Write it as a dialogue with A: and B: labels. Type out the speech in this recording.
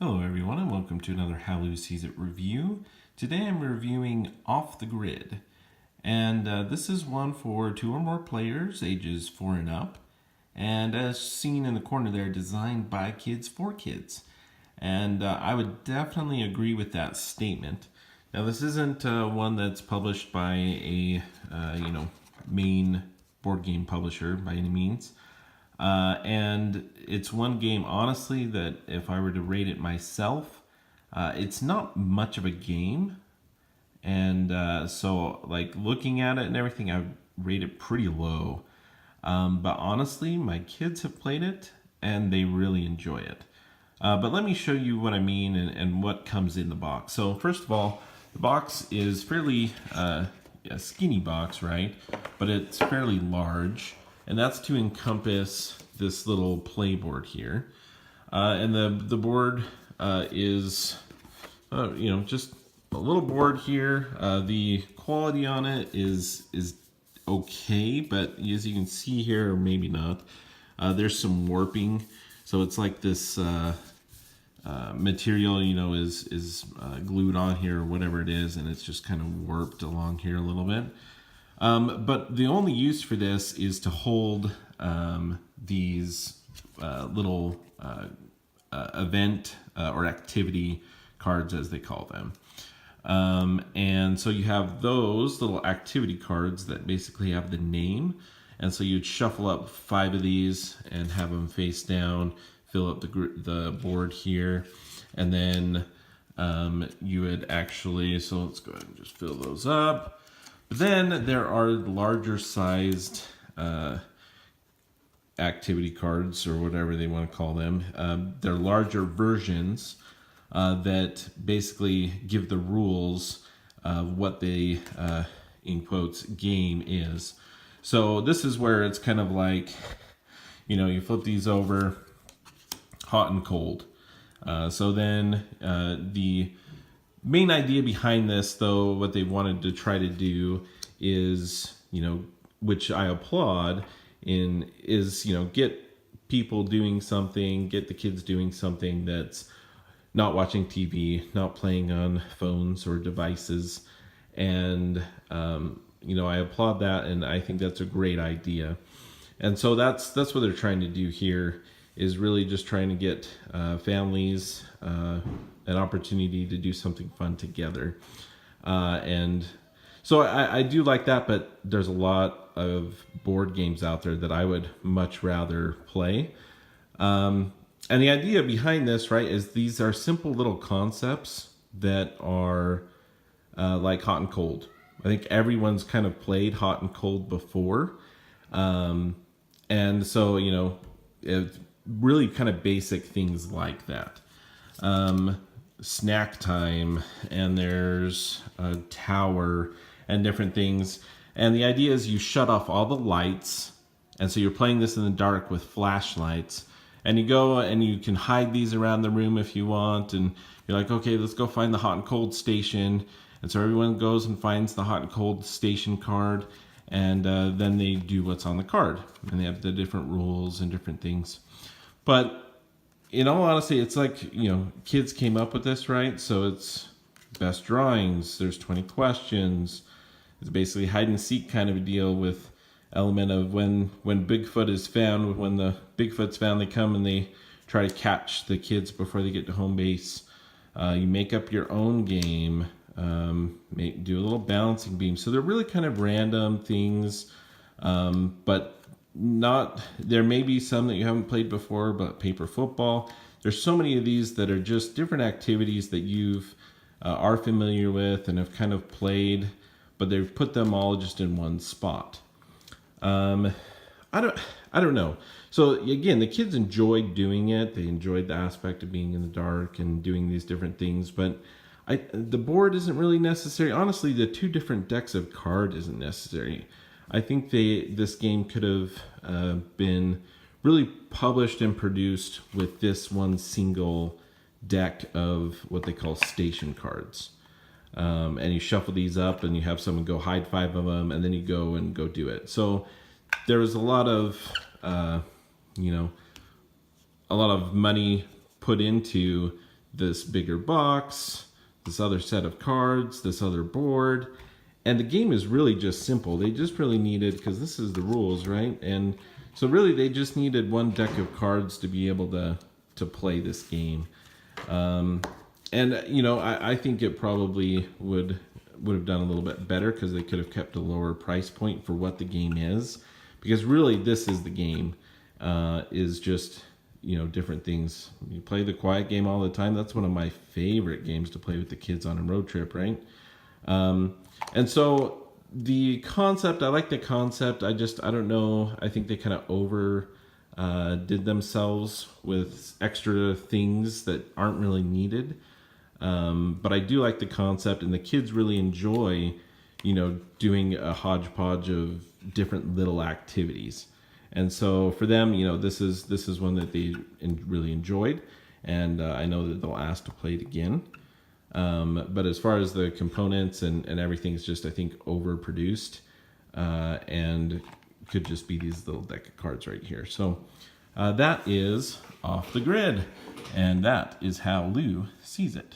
A: Hello everyone and welcome to another Hallow Sees It review. Today I'm reviewing Off the Grid. And this is one for 2 or more players, ages 4 and up. And as seen in the corner there, designed by kids for kids. And I would definitely agree with that statement. Now this isn't one that's published by a main board game publisher by any means. And it's one game, honestly, that if I were to rate it myself, it's not much of a game. And so, like, looking at it and everything, I rate it pretty low. But honestly, my kids have played it and they really enjoy it. But let me show you what I mean and what comes in the box. So first of all, the box is fairly a skinny box, right? But it's fairly large. And that's to encompass this little playboard here. And the board is, just a little board here. The quality on it is okay, but as you can see here, or maybe not, there's some warping. So it's like this material, is glued on here or whatever it is, and it's just kind of warped along here a little bit. But the only use for this is to hold these little event or activity cards, as they call them. And so you have those little activity cards that basically have the name. And so you'd shuffle up 5 of these and have them face down, fill up the board here. And then you would actually, so let's go ahead and just fill those up. Then there are larger sized activity cards, or whatever they want to call them. They're larger versions that basically give the rules of what the, in quotes, game is. So this is where it's kind of like, you flip these over, hot and cold. So then the main idea behind this, though, what they wanted to try to do is, which I applaud is, get people doing something, get the kids doing something that's not watching TV, not playing on phones or devices. And, I applaud that, and I think that's a great idea. And so that's what they're trying to do here, is really just trying to get families an opportunity to do something fun together. And so I do like that, but there's a lot of board games out there that I would much rather play. And the idea behind this, right, is these are simple little concepts that are like hot and cold. I think everyone's kind of played hot and cold before. And so, it's really kind of basic things like that. Snack time, and there's a tower and different things. And the idea is you shut off all the lights. And so you're playing this in the dark with flashlights. And you go and you can hide these around the room if you want. And you're like, okay, let's go find the hot and cold station. And so everyone goes and finds the hot and cold station card. And then they do what's on the card. And they have the different rules and different things. But in all honesty, it's like, kids came up with this, right? So it's best drawings. There's 20 questions. It's basically hide and seek kind of a deal with element of when Bigfoot is found, when the Bigfoot's found, they come and they try to catch the kids before they get to home base. You make up your own game, do a little balancing beam. So they're really kind of random things, but not, there may be some that you haven't played before, but paper football. There's so many of these that are just different activities that you've are familiar with and have kind of played, but they've put them all just in one spot. I don't know. So again, the kids enjoyed doing it. They enjoyed the aspect of being in the dark and doing these different things, but the board isn't really necessary. Honestly, the 2 different decks of card isn't necessary. I think this game could have been really published and produced with this one single deck of what they call station cards. And you shuffle these up and you have someone go hide 5 of them, and then you go do it. So there was a lot of, a lot of money put into this bigger box, this other set of cards, this other board. And the game is really just simple. They just really needed, because this is the rules, right? And so really they just needed one deck of cards to be able to play this game. And you know, I think it probably would have done a little bit better, because they could have kept a lower price point for what the game is. Because really this is the game, is just, you know, different things. You play the quiet game all the time. That's one of my favorite games to play with the kids on a road trip, right? And so the concept, I like the concept. I don't know. I think they kind of did themselves with extra things that aren't really needed. But I do like the concept, and the kids really enjoy, you know, doing a hodgepodge of different little activities. And so for them, you know, this is one that they really enjoyed, and I know that they'll ask to play it again. But as far as the components and everything's just, I think, overproduced, and could just be these little deck of cards right here. So that is Off the Grid, and that is how Lou sees it.